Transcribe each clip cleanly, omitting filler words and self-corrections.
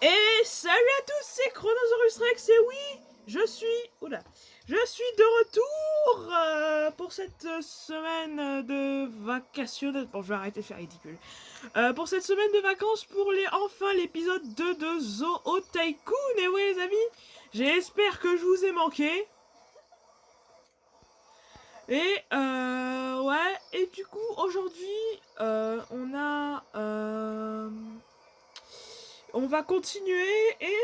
Et salut à tous, c'est Chronosaurus Rex et oui, je suis de retour pour cette semaine de vacation. Bon, je vais arrêter de faire ridicule. Pour cette semaine de vacances pour enfin l'épisode 2 de Zoo Tycoon. Et oui les amis, j'espère que je vous ai manqué. Et ouais, et du coup aujourd'hui on va continuer et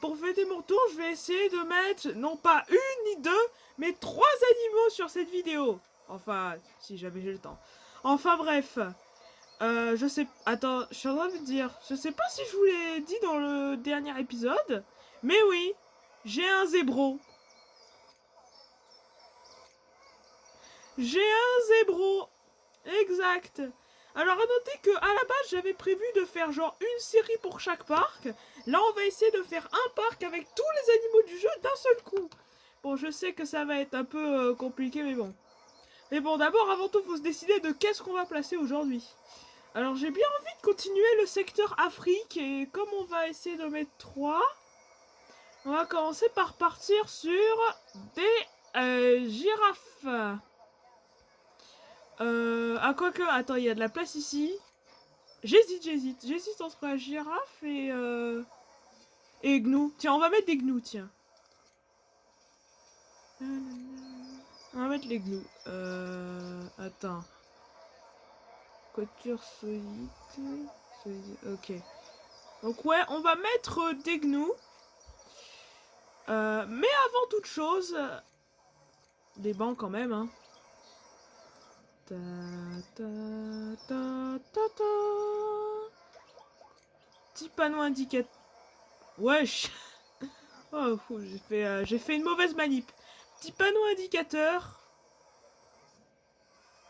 pour fêter mon tour, je vais essayer de mettre non pas une ni deux, mais 3 animaux sur cette vidéo. Enfin, si jamais j'ai le temps. Enfin bref, je sais... Attends, je suis en train de me dire, je sais pas si je vous l'ai dit dans le dernier épisode, mais oui, j'ai un zébro. J'ai un zébro, exact. Alors à noter que à la base j'avais prévu de faire genre une série pour chaque parc. Là on va essayer de faire un parc avec tous les animaux du jeu d'un seul coup. Bon, je sais que ça va être un peu compliqué, mais bon. Mais bon, d'abord, avant tout, faut se décider de qu'est-ce qu'on va placer aujourd'hui. Alors j'ai bien envie de continuer le secteur Afrique et comme on va essayer de mettre 3, on va commencer par partir sur des girafes. Ah, quoique, attends, il y a de la place ici. J'hésite entre la girafe et gnou. Tiens, on va mettre des gnous, tiens. On va mettre les gnous. Attends. Couture solide. Ok. Donc ouais, on va mettre des gnous. Mais avant toute chose, des bancs quand même, hein. Ta ta ta ta ta. Petit panneau indicateur. Wesh. Oh, j'ai fait une mauvaise manip. Petit panneau indicateur.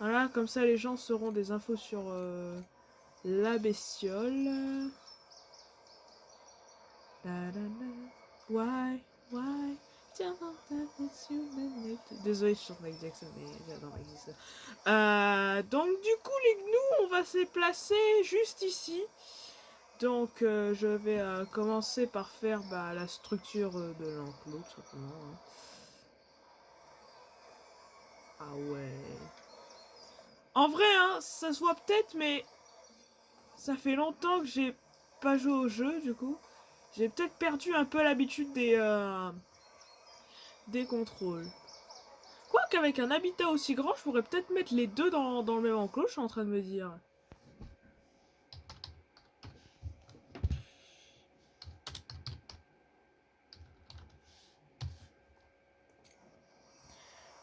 Voilà, comme ça les gens sauront des infos sur la bestiole. La, la, la. Why? Désolé, je chante Mike Jackson, mais j'adore Mike Jackson. Donc du coup, les gnous, on va se placer juste ici. Donc je vais commencer par faire la structure de l'enclos, tout simplement. Hein. Ah ouais. En vrai, hein, ça se voit peut-être, mais ça fait longtemps que j'ai pas joué au jeu, du coup. J'ai peut-être perdu un peu l'habitude des contrôles. Quoique avec un habitat aussi grand, je pourrais peut-être mettre les deux dans le même enclos, je suis en train de me dire.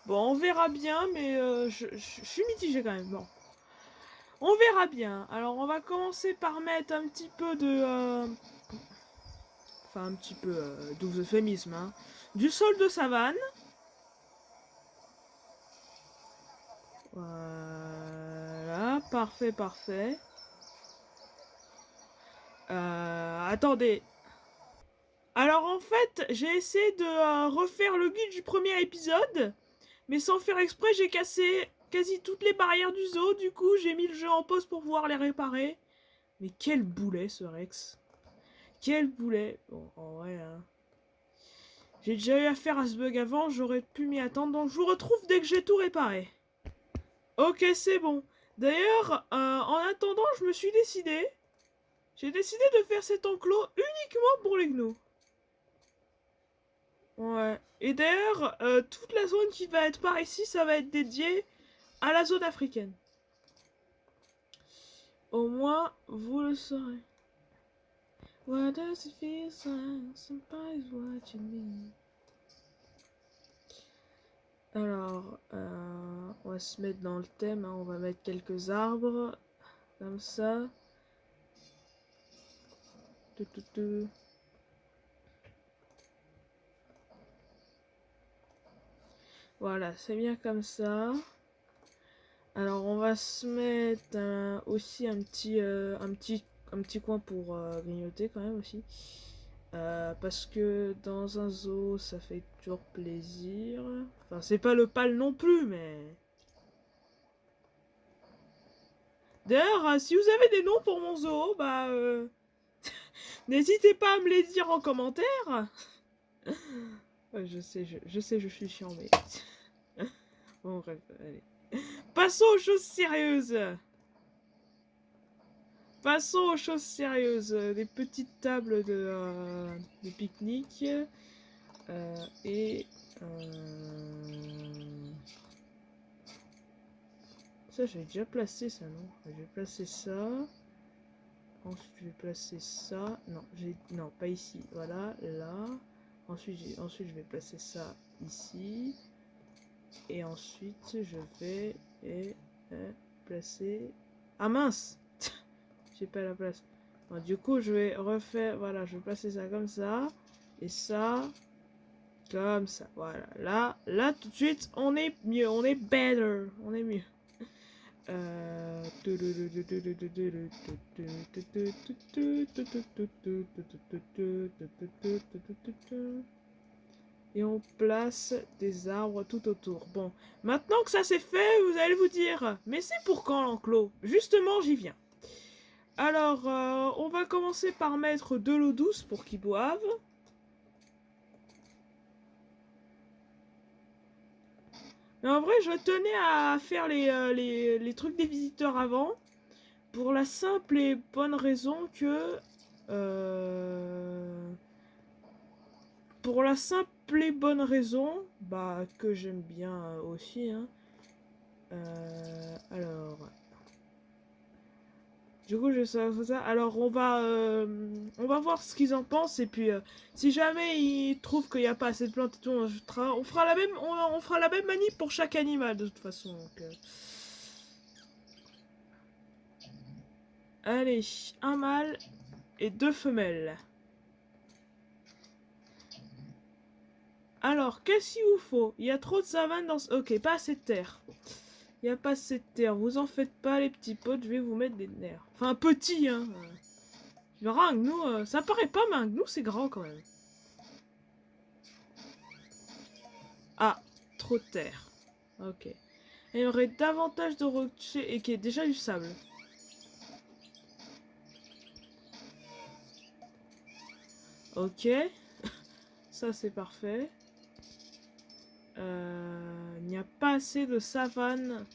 Bon, on verra bien, mais je suis mitigée quand même. Bon. On verra bien. Alors, on va commencer par mettre un petit peu de... Enfin, un petit peu d'euphémisme, hein. Du sol de savane. Voilà, parfait. Attendez. Alors en fait, j'ai essayé de refaire le guide du premier épisode, mais sans faire exprès, j'ai cassé quasi toutes les barrières du zoo, du coup j'ai mis le jeu en pause pour pouvoir les réparer. Mais quel boulet ce Rex. Quel boulet. Bon, en vrai, hein. J'ai déjà eu affaire à ce bug avant, j'aurais pu m'y attendre, donc je vous retrouve dès que j'ai tout réparé. Ok, c'est bon. D'ailleurs, en attendant, je me suis décidé. J'ai décidé de faire cet enclos uniquement pour les gnous. Ouais. Et d'ailleurs, toute la zone qui va être par ici, ça va être dédié à la zone africaine. Au moins, vous le saurez. What does it feel like? Somebody's watching me. Alors, on va se mettre dans le thème, hein. On va mettre quelques arbres, comme ça. Voilà, c'est bien comme ça. Alors, on va se mettre aussi un petit coin pour grignoter quand même aussi. Parce que dans un zoo, ça fait toujours plaisir. Enfin, c'est pas le pal non plus, mais... D'ailleurs, si vous avez des noms pour mon zoo, N'hésitez pas à me les dire en commentaire. Ouais, je sais, je suis chiant, mais... Bon, bref, allez. Passons aux choses sérieuses. Passons aux choses sérieuses. Des petites tables de pique-nique. Et... Ça, j'avais déjà placé ça, non? Je vais placer ça. Ensuite, je vais placer ça. Non, non, pas ici. Voilà, là. Ensuite, je vais placer ça ici. Et ensuite, je vais placer... Ah mince! J'ai pas la place. Bon, du coup, je vais refaire... Voilà, je vais placer ça comme ça. Et ça... Comme ça. Voilà. Là, tout de suite, on est mieux. On est better. On est mieux. Et on place des arbres tout autour. Bon, maintenant que ça c'est fait, vous allez vous dire, mais c'est pour quand l'enclos? Justement, j'y viens. Alors, on va commencer par mettre de l'eau douce pour qu'ils boivent. Mais en vrai, je tenais à faire les trucs des visiteurs avant. Pour la simple et bonne raison que... pour la simple et bonne raison, bah, que j'aime bien aussi, hein. Alors... Du coup, je sais ça. Alors, on va voir ce qu'ils en pensent. Et puis, si jamais ils trouvent qu'il n'y a pas assez de plantes et tout, on fera la même, on fera la même manip pour chaque animal, de toute façon. Donc, allez, un mâle et 2 femelles. Alors, qu'est-ce qu'il vous faut? Il y a trop de savane dans ce... Ok, pas assez de terre. Il n'y a pas assez de terre. Vous en faites pas, les petits potes. Je vais vous mettre des nerfs. Enfin, petit, hein. Tu verras, un gnou, ça paraît pas, mais un gnou, c'est grand quand même. Ah, trop de terre. Ok. Et il y aurait davantage de rochers et qui est déjà du sable. Ok. Ça, c'est parfait. Il n'y a pas assez de savane.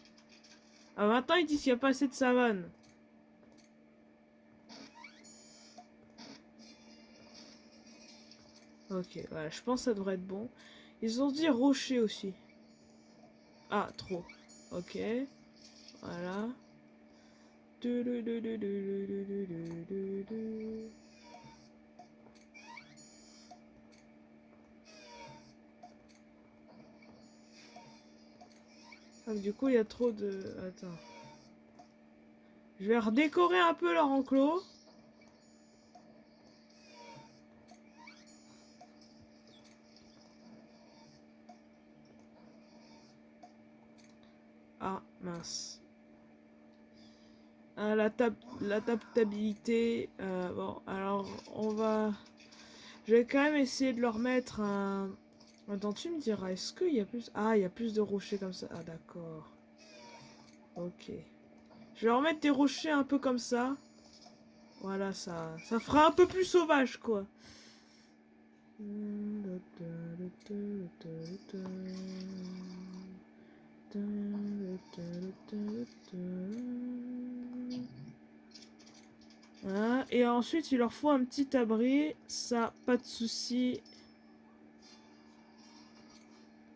Ah, maintenant, ils disent qu'il n'y a pas assez de savane. Ok, voilà, je pense que ça devrait être bon. Ils ont dit rocher aussi. Ah, trop. Ok. Voilà. Ah, du coup, il y a trop de... Attends. Je vais redécorer un peu leur enclos. Ah, mince. Ah, l'adaptabilité. Bon, alors, on va... Je vais quand même essayer de leur mettre un... Attends, tu me diras, est-ce qu'il y a plus... Ah, il y a plus de rochers comme ça. Ah, d'accord. Ok. Je vais leur mettre des rochers un peu comme ça. Voilà, ça fera un peu plus sauvage, quoi. Voilà. Et ensuite, il leur faut un petit abri. Ça, pas de souci.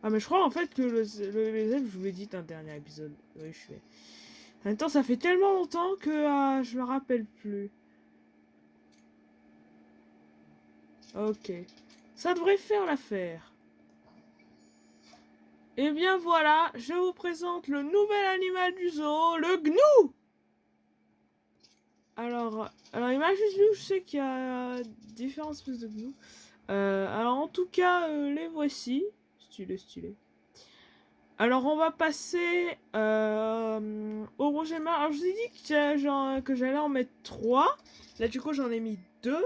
Ah, mais je crois en fait que les elfes, je vous l'ai dit dans le dernier épisode. Oui, je suis. En même temps, ça fait tellement longtemps que je me rappelle plus. Ok. Ça devrait faire l'affaire. Et bien voilà, je vous présente le nouvel animal du zoo, le gnou. Alors il m'a juste dit, je sais qu'il y a différentes espèces de gnous. Alors en tout cas, les voici. Stylé, stylé. Alors on va passer au Roger Mar. Alors je vous ai dit que j'allais en mettre 3. Là du coup j'en ai mis 2.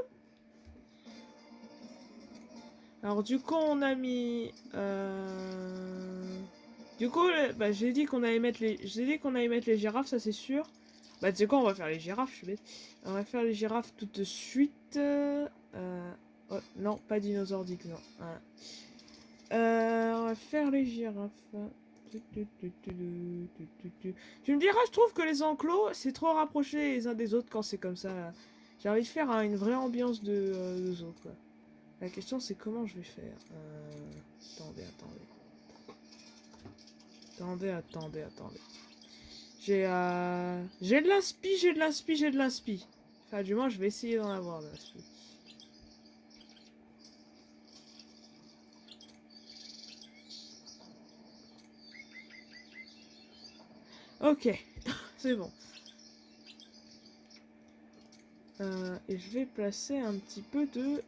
Alors du coup on a mis... Du coup bah, j'ai dit qu'on allait mettre les girafes, ça c'est sûr. Bah tu sais quoi, on va faire les girafes, je suis bête. On va faire les girafes tout de suite. Oh, non, pas dinosaure dit non. Voilà. On va faire les girafes. Tu me diras, je trouve que les enclos, c'est trop rapproché les uns des autres quand c'est comme ça. Là. J'ai envie de faire une vraie ambiance de zoo, quoi. La question, c'est comment je vais faire. Attendez, attendez. J'ai de l'inspi. Enfin, du moins, je vais essayer d'en avoir de l'inspi. Ok, c'est bon. Et je vais placer un petit peu de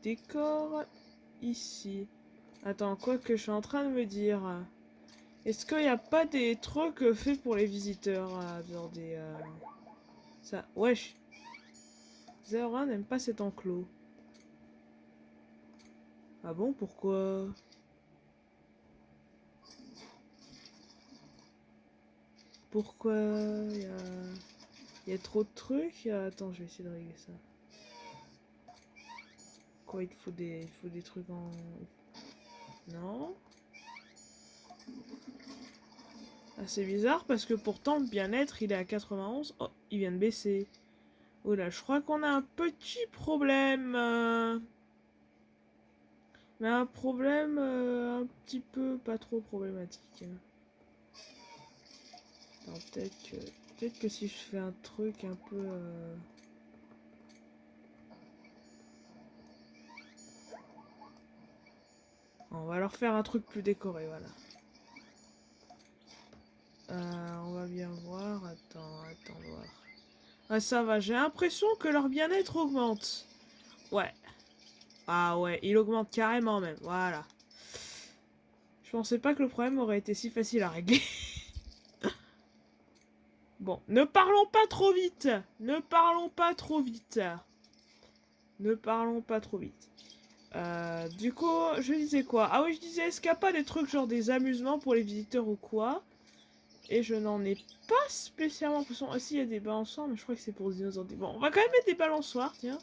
décor ici. Attends, quoi que je suis en train de me dire. Est-ce qu'il n'y a pas des trucs faits pour les visiteurs dans des... Ça... Wesh. Zera n'aime pas cet enclos. Ah bon, pourquoi? Pourquoi il y a trop de trucs? Attends, je vais essayer de régler ça. Quoi, il faut des trucs en... Non? Ah, c'est bizarre parce que pourtant le bien-être il est à 91. Oh, il vient de baisser. Oh là, je crois qu'on a un petit problème. Mais un problème un petit peu pas trop problématique. Alors peut-être que si je fais un truc un peu... On va leur faire un truc plus décoré, voilà. On va bien voir. Attends voir. Ah ça va, j'ai l'impression que leur bien-être augmente. Ouais. Ah ouais, il augmente carrément même, voilà. Je pensais pas que le problème aurait été si facile à régler. Bon, ne parlons pas trop vite. Ne parlons pas trop vite. Du coup, je disais quoi? Ah oui, je disais, est-ce qu'il n'y a pas des trucs genre des amusements pour les visiteurs ou quoi? Et je n'en ai pas spécialement l'impression. Ah si, il y a des balançoires, mais je crois que c'est pour les dinosaures. Bon, on va quand même mettre des balançoires, tiens.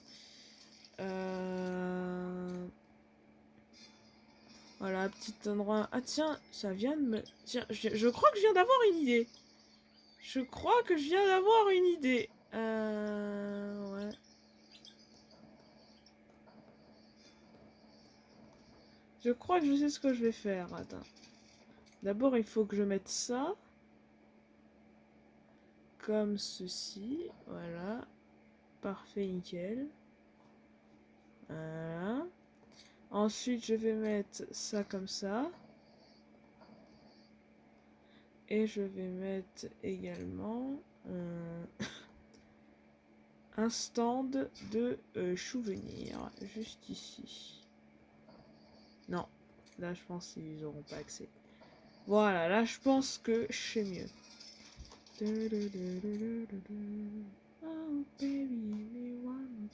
Voilà, petit endroit. Ah tiens, ça vient de me... Tiens, je crois que je viens d'avoir une idée. Ouais. Je crois que je sais ce que je vais faire. Attends. D'abord, il faut que je mette ça. Comme ceci. Voilà. Parfait, nickel. Voilà. Ensuite, je vais mettre ça comme ça. Et je vais mettre également un stand de souvenirs. Juste ici. Non. Là, je pense qu'ils n'auront pas accès. Voilà, là, je pense que je sais mieux. Oh, baby, one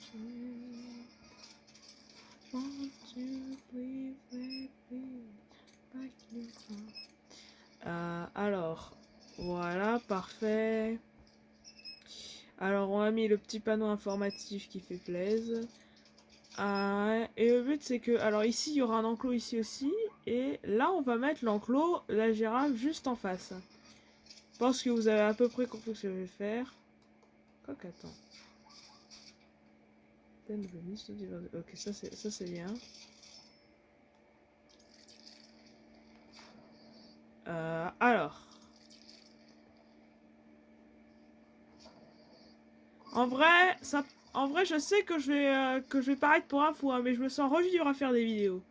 alors, voilà, parfait. Alors, on a mis le petit panneau informatif qui fait plaisir. Et le but, c'est que... Alors, ici, il y aura un enclos ici aussi. Et là, on va mettre l'enclos, la girafe, juste en face. Je pense que vous avez à peu près compris ce que je vais faire. Quoique, attends. Ok, ça c'est bien. Alors. En vrai, je sais que je vais paraître pour un fou, hein, mais je me sens revivre à faire des vidéos.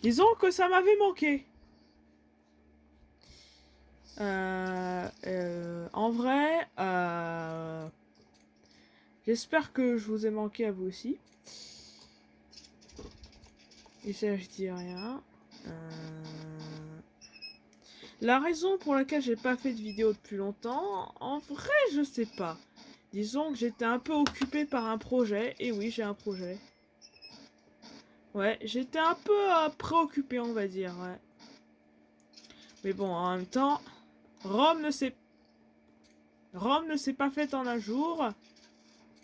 Disons que ça m'avait manqué. En vrai, j'espère que je vous ai manqué à vous aussi. Et ça, je dis rien. La raison pour laquelle j'ai pas fait de vidéo depuis longtemps, en vrai, je sais pas. Disons que j'étais un peu occupée par un projet. Et oui, j'ai un projet. Ouais, j'étais un peu préoccupée, on va dire, ouais. Mais bon, en même temps, Rome ne s'est pas faite en un jour.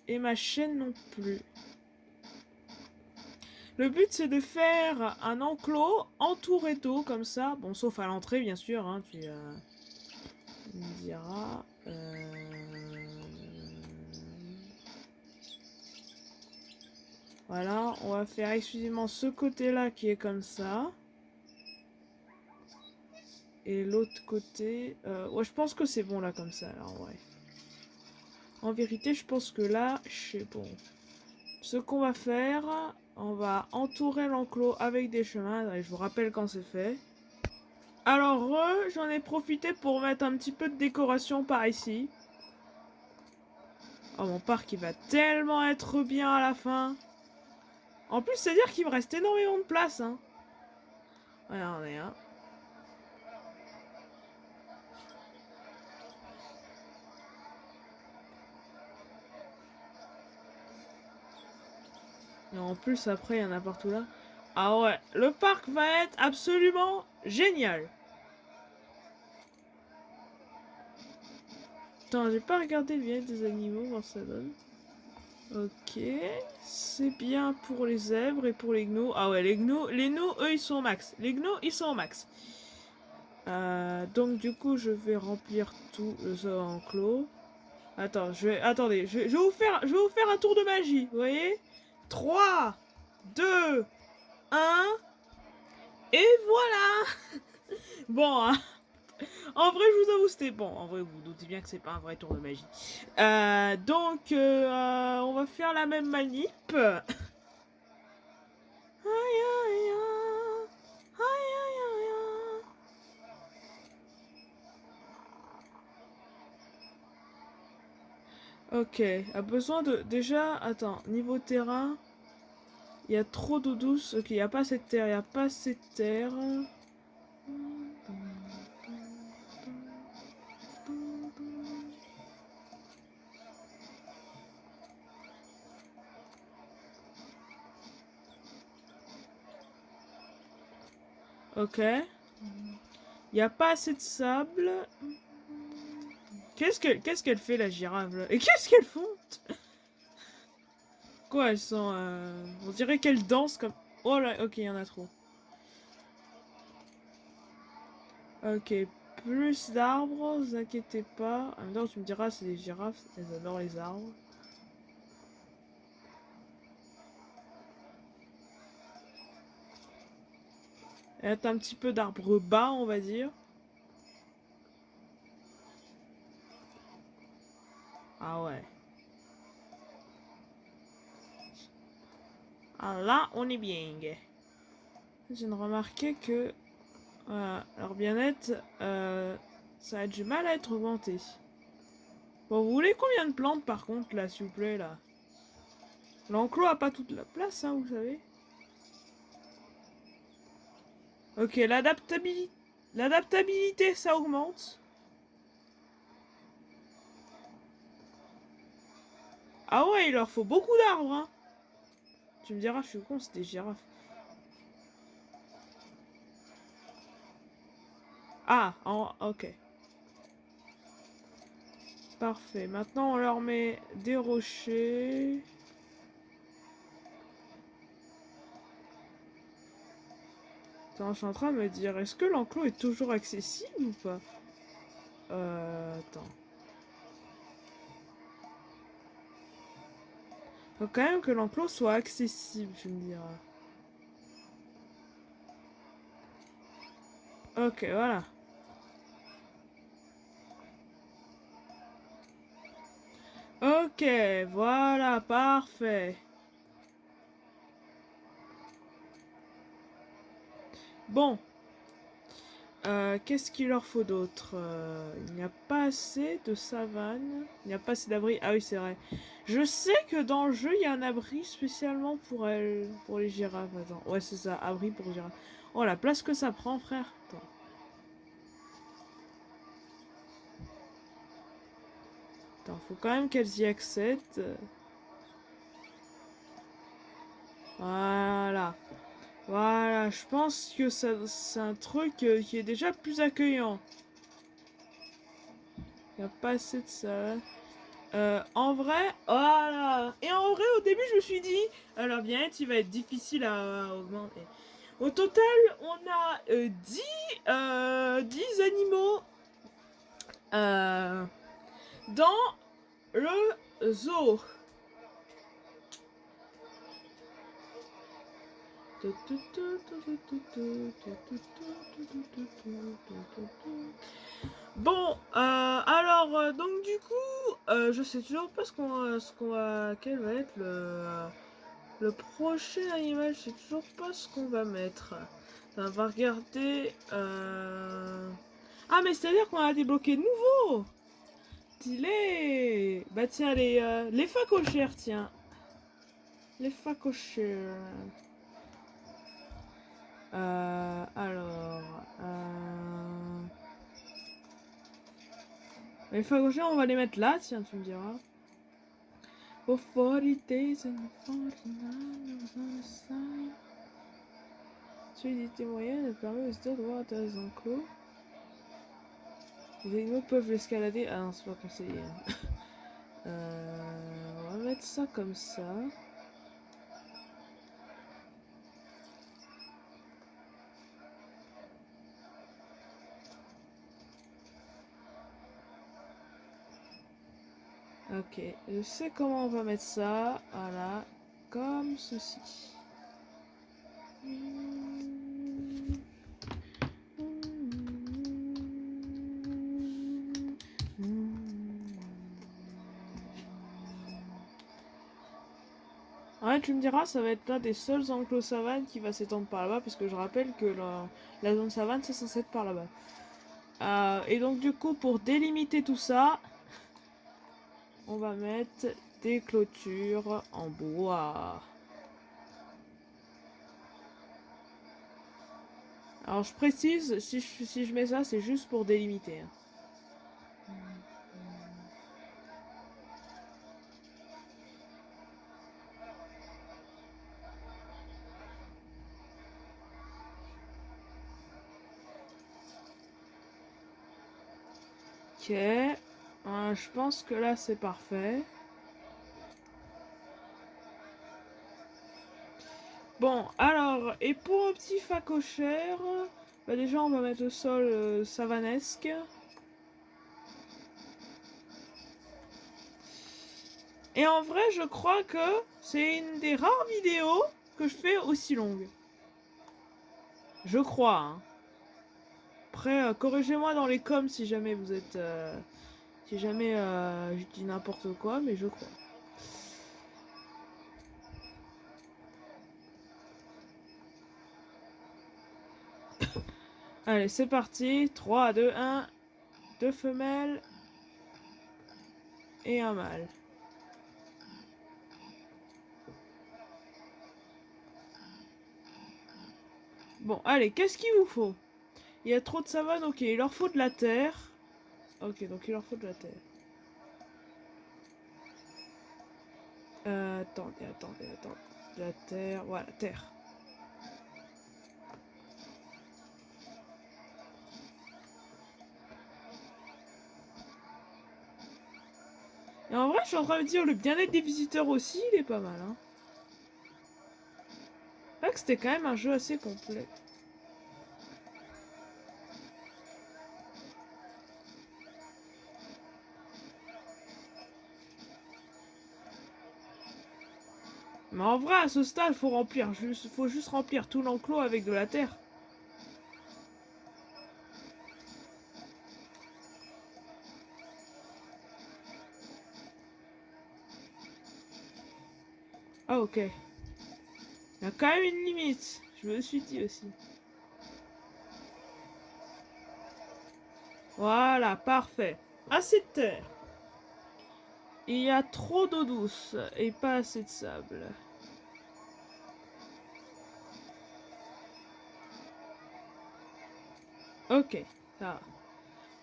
Et ma chaîne non plus. Le but, c'est de faire un enclos entouré d'eau, comme ça. Bon, sauf à l'entrée, bien sûr. Hein, tu me diras... Voilà, on va faire exclusivement ce côté-là qui est comme ça. Et l'autre côté... ouais, je pense que c'est bon, là, comme ça. Alors, ouais. En vérité, je pense que là, c'est bon. Ce qu'on va faire, on va entourer l'enclos avec des chemins. Allez, je vous rappelle quand c'est fait. Alors, j'en ai profité pour mettre un petit peu de décoration par ici. Oh, mon parc, il va tellement être bien à la fin. En plus, c'est-à-dire qu'il me reste énormément de place. Hein. Regardez, hein. Et en plus, après, il y en a partout là. Ah ouais, le parc va être absolument génial. Attends, j'ai pas regardé le bien des animaux, voir ça donne. Ok, c'est bien pour les zèbres et pour les gnous. Ah ouais, les gnous, eux, ils sont au max. Les gnous, ils sont au max. Donc du coup, je vais remplir tout le zoo enclos. Attends, attendez, je vais vous faire un tour de magie, vous voyez 3, 2, 1, et voilà. Bon, hein. En vrai, je vous avoue, c'était bon. En vrai, vous vous doutez bien que c'est pas un vrai tour de magie. Donc, on va faire la même manip. Ok, a besoin de... Déjà, attends, niveau terrain, il y a trop d'eau douce. Ok, il n'y a pas assez de terre, il n'y a pas assez de terre. Ok. Il n'y a pas assez de sable. Qu'est-ce qu'elle fait, la girafe, là? Et qu'est-ce qu'elles font? Quoi, elles sont... On dirait qu'elles dansent comme... Oh là, ok, il y en a trop. Ok, plus d'arbres, vous inquiétez pas. En même temps, tu me diras, c'est des girafes, elles adorent les arbres. Elle a un petit peu d'arbres bas, on va dire. Ah ouais. Ah là, on est bien. Je viens de remarquer que leur bien-être, ça a du mal à être augmenté. Bon, vous voulez combien de plantes par contre là, s'il vous plaît là? L'enclos a pas toute la place, hein, vous savez. Ok, l'adaptabilité, ça augmente. Ah ouais, il leur faut beaucoup d'arbres, hein. Tu me diras, je suis con, c'est des girafes. Ah, ok. Parfait. Maintenant, on leur met des rochers. Attends, je suis en train de me dire, est-ce que l'enclos est toujours accessible ou pas? Attends. Faut quand même que l'enclos soit accessible, tu me diras. Ok, voilà. Ok, voilà, parfait. Bon. Qu'est-ce qu'il leur faut d'autre? Il n'y a pas assez de savane. Il n'y a pas assez d'abri. Ah oui, c'est vrai. Je sais que dans le jeu, il y a un abri spécialement pour elles, pour les girafes. Attends. Ouais, c'est ça, abri pour girafes. Oh, la place que ça prend, frère. Attends. Attends, faut quand même qu'elles y accèdent. Voilà. Voilà, je pense que c'est un truc qui est déjà plus accueillant. Il n'y a pas assez de ça. En vrai, voilà. Et en vrai, au début, je me suis dit, alors bien, il va être difficile à augmenter. Au total, on a 10 animaux dans le zoo. Bon, alors, donc du coup, je sais toujours pas quel va être le prochain animal, je sais toujours pas ce qu'on va mettre. On va regarder, Ah, mais c'est-à-dire qu'on a débloqué de nouveau. Stylé. Bah tiens, les phacochères, tiens. Les phacochères. Alors... Les phacochères, on va les mettre là, tiens, tu me diras. For 40 days and 49 on the side. Solidité moyenne, elle permet aux visiteurs de voir l'intérieur des enclos. Les animaux peuvent l'escalader. Ah non, c'est pas conseillé. On va mettre ça comme ça. Ok, je sais comment on va mettre ça. Voilà, comme ceci. Ouais, tu me diras, ça va être l'un des seuls enclos savane qui va s'étendre par là-bas, parce que je rappelle que la zone savane, c'est censé être par là-bas. Et donc, du coup, pour délimiter tout ça, on va mettre des clôtures en bois. Alors, je précise, si je mets ça, c'est juste pour délimiter. Hein. Ok. Je pense que là, c'est parfait. Bon, alors, et pour un petit phacochère, bah déjà, on va mettre le sol savanesque. Et en vrai, je crois que c'est une des rares vidéos que je fais aussi longue. Je crois, hein. Après, corrigez-moi dans les coms si jamais vous êtes... si jamais je dis n'importe quoi, mais je crois. Allez, c'est parti. 3, 2, 1. Deux femelles. Et un mâle. Bon, allez, qu'est-ce qu'il vous faut? Il y a trop de savane, ok. Il leur faut de la terre. Ok, donc il leur faut de la terre. Attendez. De la terre, voilà, terre. Et en vrai, je suis en train de me dire, le bien-être des visiteurs aussi, il est pas mal, hein. C'est vrai que c'était quand même un jeu assez complet. Mais en vrai, à ce stade, faut juste remplir tout l'enclos avec de la terre. Ah, ok. Il y a quand même une limite. Je me suis dit aussi. Voilà, parfait. Assez de terre. Il y a trop d'eau douce et pas assez de sable. Ok, ça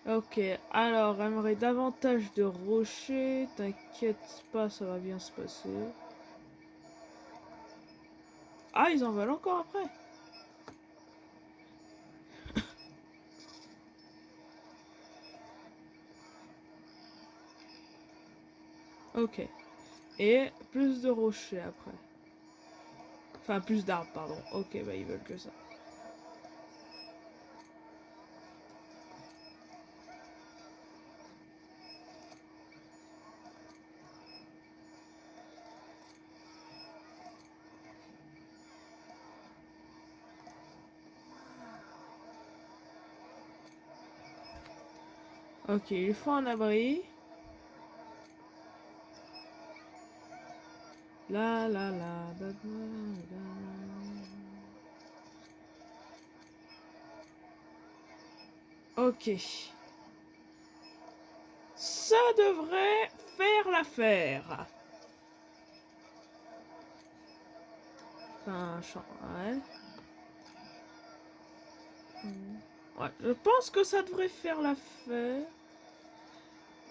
va. Ok, alors, j'aimerais davantage de rochers. T'inquiète pas, ça va bien se passer. Ah, ils en veulent encore après. Ok. Et plus de rochers après. Enfin, plus d'arbres, pardon. Ok, bah ils veulent que ça. Ok, il faut un abri. La la la, da, da, da. Ok. Ça devrait faire l'affaire. Enfin, ouais. Ouais, je pense que ça devrait faire l'affaire.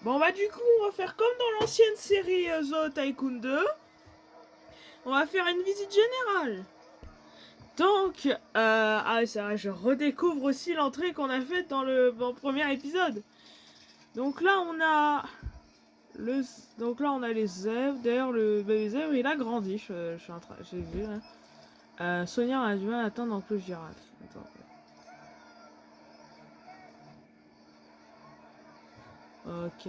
Bon, bah du coup, on va faire comme dans l'ancienne série Zoo Tycoon 2. On va faire une visite générale. Donc, ah c'est vrai, je redécouvre aussi l'entrée qu'on a faite dans le premier épisode. Donc là, on a donc là, on a les zèbres. D'ailleurs, le bébé zèbre, il a grandi. Je suis en train, j'ai vu. Hein. Sonia a du mal à atteindre l'enclos girafe. Attends. Ok.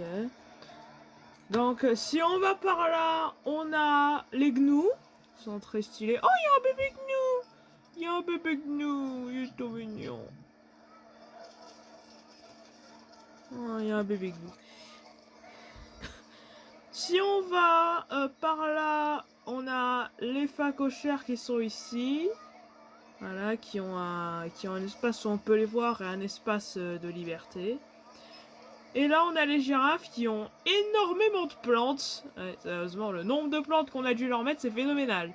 Donc, si on va par là, on a les gnous. Ils sont très stylés. Oh, il y a un bébé gnou! Il y a un bébé gnou, il est tout mignon. Oh, il y a un bébé gnou. Si on va par là, on a les phacochères qui sont ici. Voilà, qui ont un espace où on peut les voir et un espace de liberté. Et là, on a les girafes qui ont énormément de plantes. Ouais, sérieusement, le nombre de plantes qu'on a dû leur mettre, c'est phénoménal.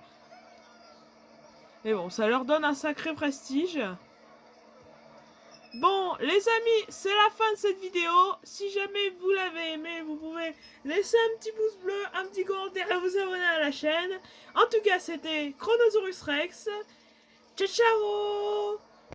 Mais bon, ça leur donne un sacré prestige. Bon, les amis, c'est la fin de cette vidéo. Si jamais vous l'avez aimé, vous pouvez laisser un petit pouce bleu, un petit commentaire et vous abonner à la chaîne. En tout cas, c'était Chronosaurus Rex. Ciao, ciao!